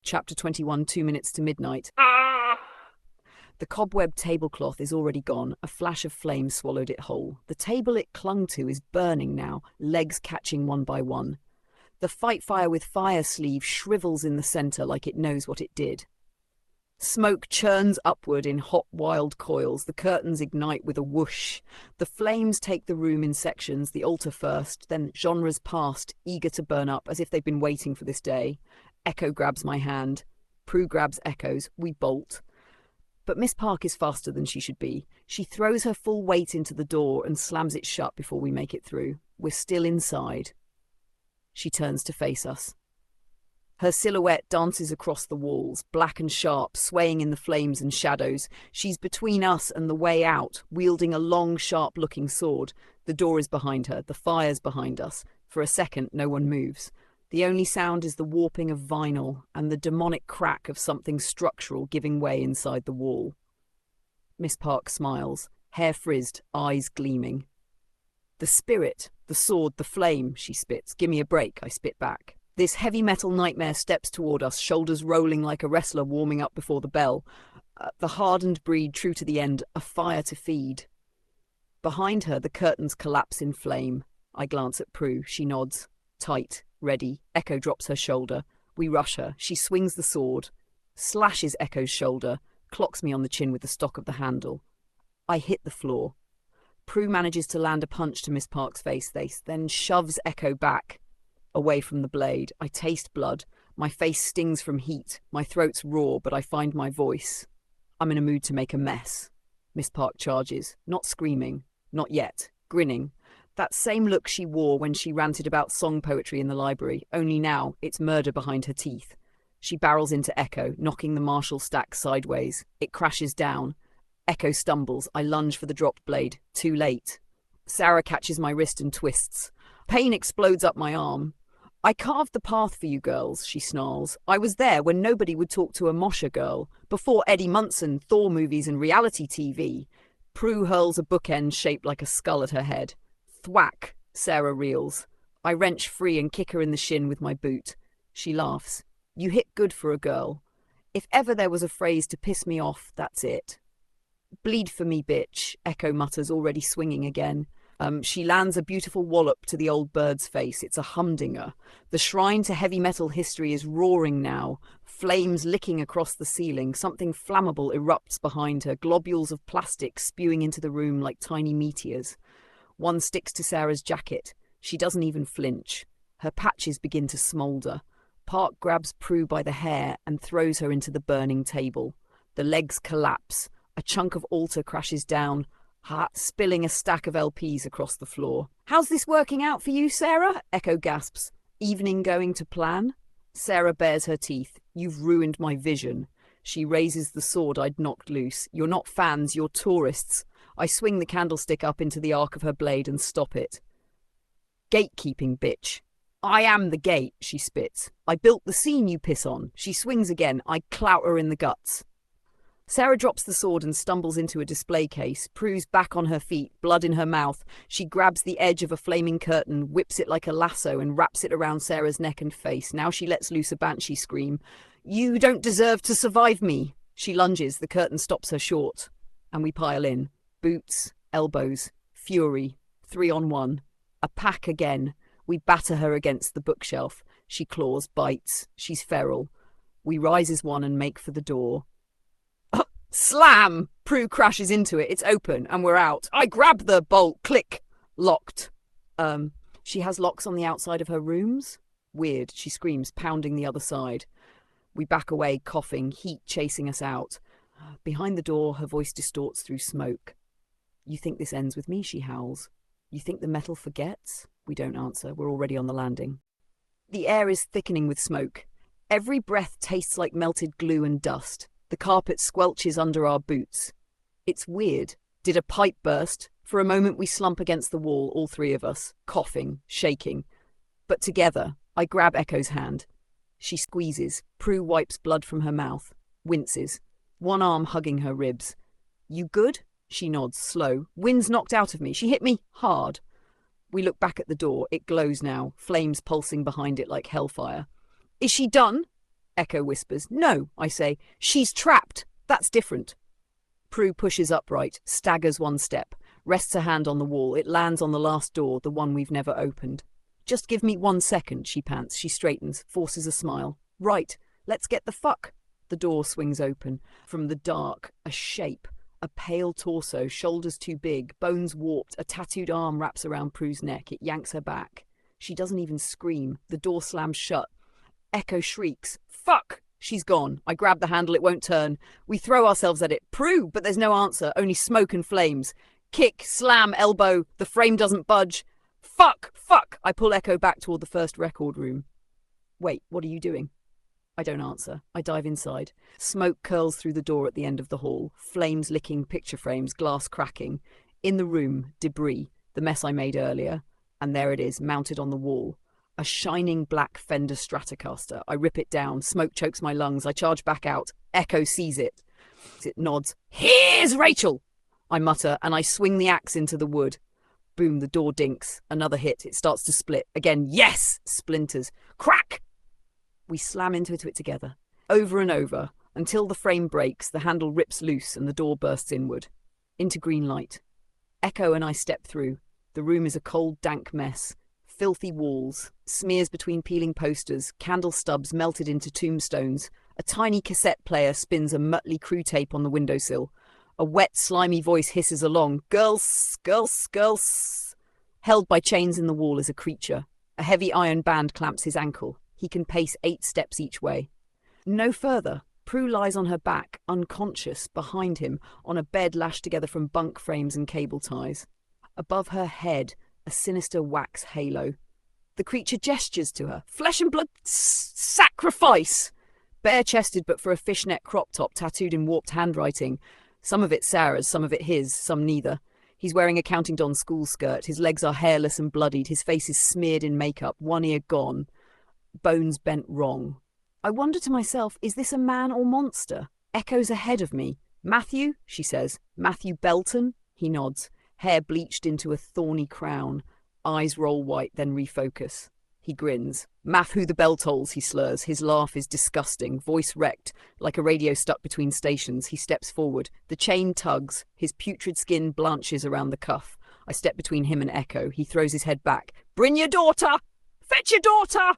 Chapter 21, 2 minutes to midnight. The cobweb tablecloth is already gone. A flash of flame swallowed it whole. The table it clung to is burning now, legs catching one by one. The fight fire with fire sleeve shrivels in the centre like it knows what it did. Smoke churns upward in hot, wild coils. The curtains ignite with a whoosh. The flames take the room in sections, the altar first, then genres past, eager to burn up, as if they've been waiting for this day. Echo grabs my hand. Prue grabs Echo's. We bolt. But Miss Park is faster than she should be. She throws her full weight into the door and slams it shut before we make it through. We're still inside. She turns to face us. Her silhouette dances across the walls, black and sharp, swaying in the flames and shadows. She's between us and the way out, wielding a long, sharp-looking sword. The door is behind her, the fire's behind us. For a second, no one moves. The only sound is the warping of vinyl and the demonic crack of something structural giving way inside the wall. Miss Park smiles, hair frizzed, eyes gleaming. "The spirit, the sword, the flame," she spits. "Give me a break," I spit back. This heavy metal nightmare steps toward us, shoulders rolling like a wrestler warming up before the bell. The hardened breed, true to the end, a fire to feed. Behind her, the curtains collapse in flame. I glance at Prue. She nods. Tight, ready. Echo drops her shoulder. We rush her. She swings the sword, slashes Echo's shoulder, clocks me on the chin with the stock of the handle. I hit the floor. Prue manages to land a punch to Miss Park's face, then shoves Echo back, away from the blade. I taste blood. My face stings from heat. My throat's raw, but I find my voice. I'm in a mood to make a mess. Miss Park charges, not screaming, not yet, grinning. That same look she wore when she ranted about song poetry in the library, only now it's murder behind her teeth. She barrels into Echo, knocking the Marshall stack sideways. It crashes down. Echo stumbles. I lunge for the dropped blade. Too late. Sarah catches my wrist and twists. Pain explodes up my arm. "I carved the path for you girls," she snarls. "I was there when nobody would talk to a Mosher girl, before Eddie Munson, Thor movies and reality TV." Prue hurls a bookend shaped like a skull at her head. Thwack! Sarah reels. I wrench free and kick her in the shin with my boot. She laughs. "You hit good for a girl. If ever there was a phrase to piss me off, that's it." "Bleed for me, bitch," Echo mutters, already swinging again. She lands a beautiful wallop to the old bird's face. It's a humdinger. The shrine to heavy metal history is roaring now, flames licking across the ceiling. Something flammable erupts behind her, globules of plastic spewing into the room like tiny meteors. One sticks to Sarah's jacket. She doesn't even flinch. Her patches begin to smoulder. Park grabs Prue by the hair and throws her into the burning table. The legs collapse. A chunk of altar crashes down, spilling a stack of LPs across the floor. "How's this working out for you, Sarah?" Echo gasps. "Evening going to plan?" Sarah bares her teeth. "You've ruined my vision." She raises the sword I'd knocked loose. "You're not fans, you're tourists." I swing the candlestick up into the arc of her blade and stop it. "Gatekeeping, bitch." "I am the gate," she spits. "I built the scene you piss on." She swings again. I clout her in the guts. Sarah drops the sword and stumbles into a display case. Prue's back on her feet, blood in her mouth. She grabs the edge of a flaming curtain, whips it like a lasso, and wraps it around Sarah's neck and face. Now she lets loose a banshee scream. "You don't deserve to survive me." She lunges. The curtain stops her short. And we pile in. Boots, elbows, fury. 3-on-1. A pack again. We batter her against the bookshelf. She claws, bites. She's feral. We rise as one and make for the door. Slam! Prue crashes into it. It's open, and we're out. I grab the bolt. Click. Locked. She has locks on the outside of her rooms? Weird, she screams, pounding the other side. We back away, coughing, heat chasing us out. Behind the door, her voice distorts through smoke. "You think this ends with me?" she howls. "You think the metal forgets?" We don't answer. We're already on the landing. The air is thickening with smoke. Every breath tastes like melted glue and dust. The carpet squelches under our boots. It's weird. Did a pipe burst? For a moment we slump against the wall, all three of us, coughing, shaking. But together, I grab Echo's hand. She squeezes. Prue wipes blood from her mouth, winces, one arm hugging her ribs. "You good?" She nods, slow. "Wind's knocked out of me. She hit me hard." We look back at the door. It glows now, flames pulsing behind it like hellfire. "Is she done?" Echo whispers. No, I say. She's trapped. That's different. Prue pushes upright, staggers one step, rests her hand on the wall. It lands on the last door, the one we've never opened. Just give me 1 second, she pants. She straightens, forces a smile. Right, let's get the fuck. The door swings open. From the dark, a shape. A pale torso, shoulders too big, bones warped, a tattooed arm wraps around Prue's neck. It yanks her back. She doesn't even scream. The door slams shut. Echo shrieks. Fuck! She's gone. I grab the handle, it won't turn. We throw ourselves at it. Prue! But there's no answer, only smoke and flames. Kick, slam, elbow. The frame doesn't budge. Fuck! Fuck! I pull Echo back toward the first record room. Wait, what are you doing? I don't answer. I dive inside. Smoke curls through the door at the end of the hall. Flames licking picture frames, glass cracking. In the room, debris. The mess I made earlier. And there it is, mounted on the wall. A shining black Fender Stratocaster. I rip it down. Smoke chokes my lungs. I charge back out. Echo sees it. It nods. Here's Rachel! I mutter, and I swing the axe into the wood. Boom, the door dinks. Another hit. It starts to split. Again, yes! Splinters. Crack! We slam into it together. Over and over. Until the frame breaks, the handle rips loose and the door bursts inward. Into green light. Echo and I step through. The room is a cold, dank mess. Filthy walls, smears between peeling posters, candle stubs melted into tombstones. A tiny cassette player spins a Mötley Crüe tape on the windowsill. A wet, slimy voice hisses along. Girls, girls, girls. Held by chains in the wall is a creature. A heavy iron band clamps his ankle. He can pace 8 steps each way. No further. Prue lies on her back, unconscious, behind him, on a bed lashed together from bunk frames and cable ties. Above her head, a sinister wax halo. The creature gestures to her. Flesh and blood sacrifice! Bare-chested but for a fishnet crop top tattooed in warped handwriting. Some of it Sarah's, some of it his, some neither. He's wearing a Countingdon school skirt. His legs are hairless and bloodied. His face is smeared in makeup, one ear gone. Bones bent wrong. I wonder to myself, is this a man or monster? Echoes ahead of me. Matthew, she says. Matthew Belton? He nods. Hair bleached into a thorny crown. Eyes roll white, then refocus. He grins. Math who the bell tolls, he slurs. His laugh is disgusting, voice wrecked, like a radio stuck between stations. He steps forward. The chain tugs. His putrid skin blanches around the cuff. I step between him and Echo. He throws his head back. Bring your daughter! Fetch your daughter!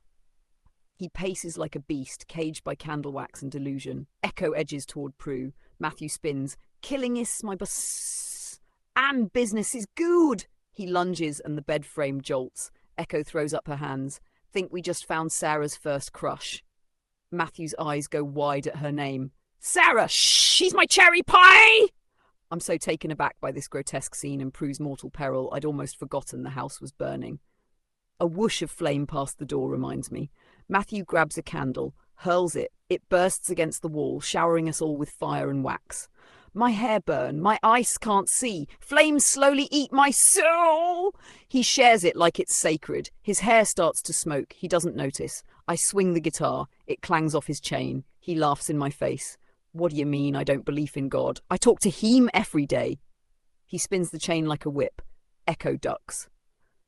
He paces like a beast, caged by candle wax and delusion. Echo edges toward Prue. Matthew spins. Killing is my and business is good! He lunges and the bed frame jolts. Echo throws up her hands. Think we just found Sarah's first crush. Matthew's eyes go wide at her name. Sarah! Shh! She's my cherry pie! I'm so taken aback by this grotesque scene and Prue's mortal peril, I'd almost forgotten the house was burning. A whoosh of flame past the door reminds me. Matthew grabs a candle, hurls it. It bursts against the wall, showering us all with fire and wax. My hair burn, my ice can't see. Flames slowly eat my soul. He shares it like it's sacred. His hair starts to smoke. He doesn't notice. I swing the guitar. It clangs off his chain. He laughs in my face. What do you mean I don't believe in God? I talk to him every day. He spins the chain like a whip. Echo ducks.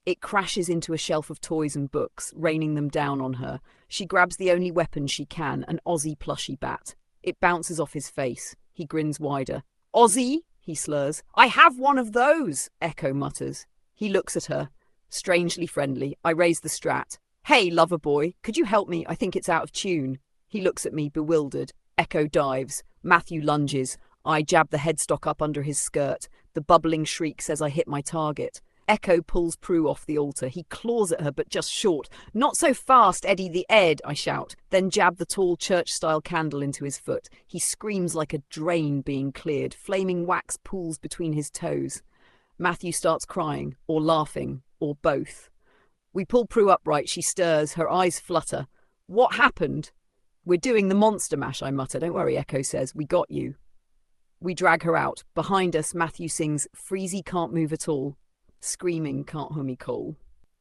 It crashes into a shelf of toys and books, raining them down on her. She grabs the only weapon she can, an Aussie plushy bat. It bounces off his face. He grins wider. Aussie? He slurs. I have one of those, Echo mutters. He looks at her. Strangely friendly. I raise the Strat. Hey, lover boy, could you help me? I think it's out of tune. He looks at me, bewildered. Echo dives. Matthew lunges. I jab the headstock up under his skirt. The bubbling shriek says I hit my target. Echo pulls Prue off the altar. He claws at her, but just short. Not so fast, Eddie the Ed, I shout, then jab the tall church-style candle into his foot. He screams like a drain being cleared. Flaming wax pools between his toes. Matthew starts crying, or laughing, or both. We pull Prue upright. She stirs. Her eyes flutter. What happened? We're doing the monster mash, I mutter. Don't worry, Echo says. We got you. We drag her out. Behind us, Matthew sings, Freezy can't move at all. Screaming, can't hear me call.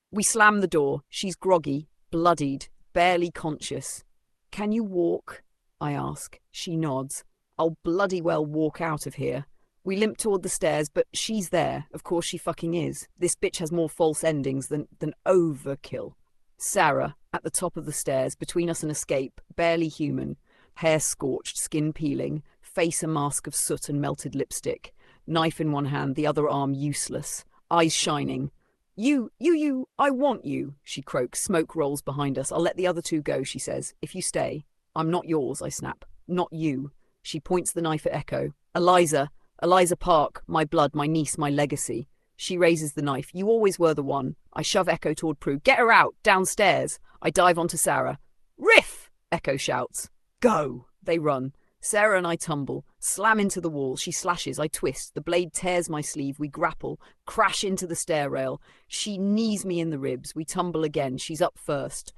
We slam the door. She's groggy, bloodied, barely conscious. Can you walk? I ask. She nods. I'll bloody well walk out of here. We limp toward the stairs, but she's there. Of course she fucking is. This bitch has more false endings than overkill. Sarah, at the top of the stairs, between us and escape, barely human, hair scorched, skin peeling, face a mask of soot and melted lipstick, knife in one hand, the other arm useless, eyes shining. You, I want you, she croaks. Smoke rolls behind us. I'll let the other two go, she says. If you stay. I'm not yours, I snap. Not you. She points the knife at Echo. Eliza Park, my blood, my niece, my legacy. She raises the knife. You always were the one. I shove Echo toward Prue. Get her out, downstairs. I dive onto Sarah. Riff! Echo shouts. Go! They run. Sarah and I tumble, slam into the wall. She slashes, I twist. The blade tears my sleeve. We grapple, crash into the stair rail. She knees me in the ribs. We tumble again. She's up first.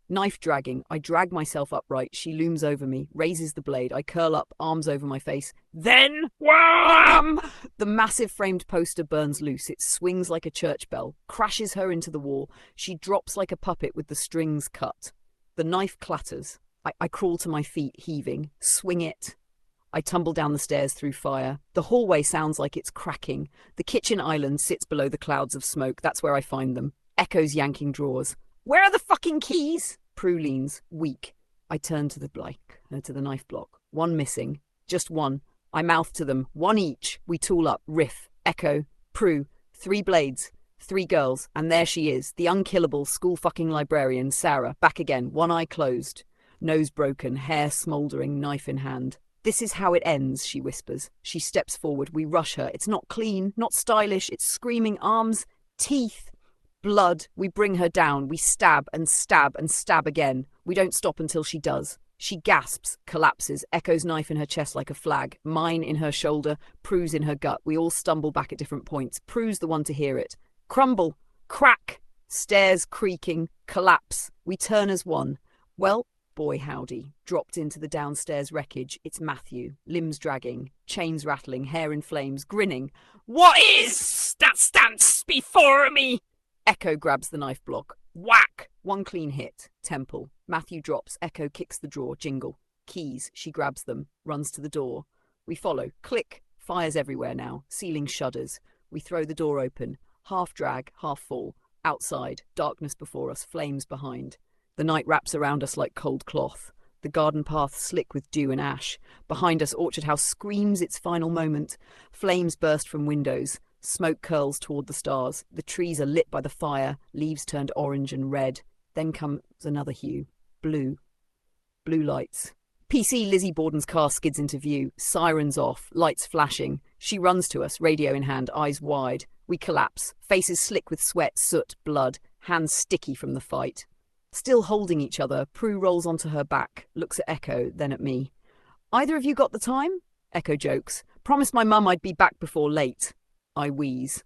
Knife dragging, I drag myself upright. She looms over me, raises the blade. I curl up, arms over my face. Then, wham! The massive framed poster burns loose. It swings like a church bell, crashes her into the wall. She drops like a puppet with the strings cut. The knife clatters. I crawl to my feet, heaving. Swing it. I tumble down the stairs through fire. The hallway sounds like it's cracking. The kitchen island sits below the clouds of smoke. That's where I find them. Echo's yanking drawers. Where are the fucking keys? Prue leans, weak. I turn to the knife block. One missing. Just one. I mouth to them. One each. We tool up. Riff, Echo, Prue. 3 blades. 3 girls. And there she is. The unkillable school fucking librarian, Sarah. Back again. One eye closed. Nose broken. Hair smouldering. Knife in hand. This is how it ends, she whispers. She steps forward. We rush her. It's not clean. Not stylish. It's screaming arms. Teeth. Blood. We bring her down. We stab and stab and stab again. We don't stop until she does. She gasps, collapses, Echo's knife in her chest like a flag, mine in her shoulder, Prue's in her gut. We all stumble back at different points. Prue's the one to hear it. Crumble. Crack. Stairs creaking. Collapse. We turn as one. Well, boy howdy. Dropped into the downstairs wreckage. It's Matthew. Limbs dragging. Chains rattling. Hair in flames. Grinning. What is that stance before me? Echo grabs the knife block. Whack! One clean hit. Temple. Matthew drops. Echo kicks the drawer. Jingle. Keys. She grabs them. Runs to the door. We follow. Click. Fires everywhere now. Ceiling shudders. We throw the door open. Half drag, half fall. Outside. Darkness before us. Flames behind. The night wraps around us like cold cloth. The garden path slick with dew and ash. Behind us, Orchard House screams its final moment. Flames burst from windows. Smoke curls toward the stars. The trees are lit by the fire, leaves turned orange and red. Then comes another hue. Blue. Blue lights. PC Lizzie Borden's car skids into view. Sirens off, lights flashing. She runs to us, radio in hand, eyes wide. We collapse, faces slick with sweat, soot, blood, hands sticky from the fight. Still holding each other, Prue rolls onto her back, looks at Echo, then at me. Either of you got the time? Echo jokes. Promised my mum I'd be back before late. I wheeze.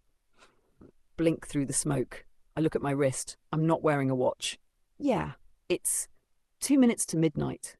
Blink through the smoke. I look at my wrist. I'm not wearing a watch. Yeah, it's 2 minutes to midnight.